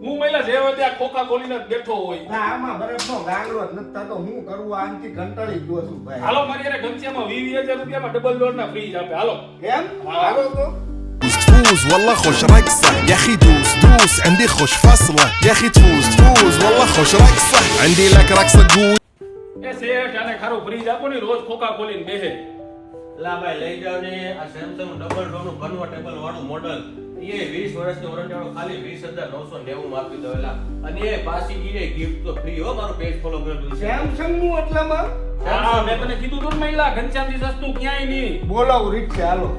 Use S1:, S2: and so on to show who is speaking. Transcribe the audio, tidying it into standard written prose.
S1: હું મહિલા જેવો ત્યાં ખોખા ખોલીને જ બેઠો હોય.
S2: ના આમાં બરફનો ગાંગડો જ નથી થતો. હું કરું આનથી કંટાળી ગયો છું ભાઈ.
S1: હાલો મારી યારે ઘનશ્યામમાં 20,000 રૂપિયામાં ડબલ ડોર ના ફ્રીજ આપે. હાલો
S2: એમ હાલો તો
S3: تفوز والله خوش رقصة يا اخي دوس دوس عندي خوش فصلة يا اخي تفوز تفوز والله خوش رقصة عندي لك رقصة قول
S1: એ શેઠ આને ખારું ફ્રીજ આપો ને રોજ ખોખા ખોલીને બેહે.
S4: લા ભાઈ લઈ જાવ ને આ સેમસંગ ડબલ ડોર નું કન્વર્ટેબલ વાળું મોડલ એ 20 વર્ષની વોરંટી વાળો ખાલી 20,990 માં આપી દો એલા અને એ પાછી એ ગિફ્ટ તો ફ્રી હો મારું પેજ ફોલો કરી દઉં
S2: સેમસંગ નું એટલામાં
S1: હા મેં તને કીધું તો મહિલા ઘનશ્યામથી સસ્તું ક્યાંય નહીં.
S2: બોલાવું રીત છે હાલો.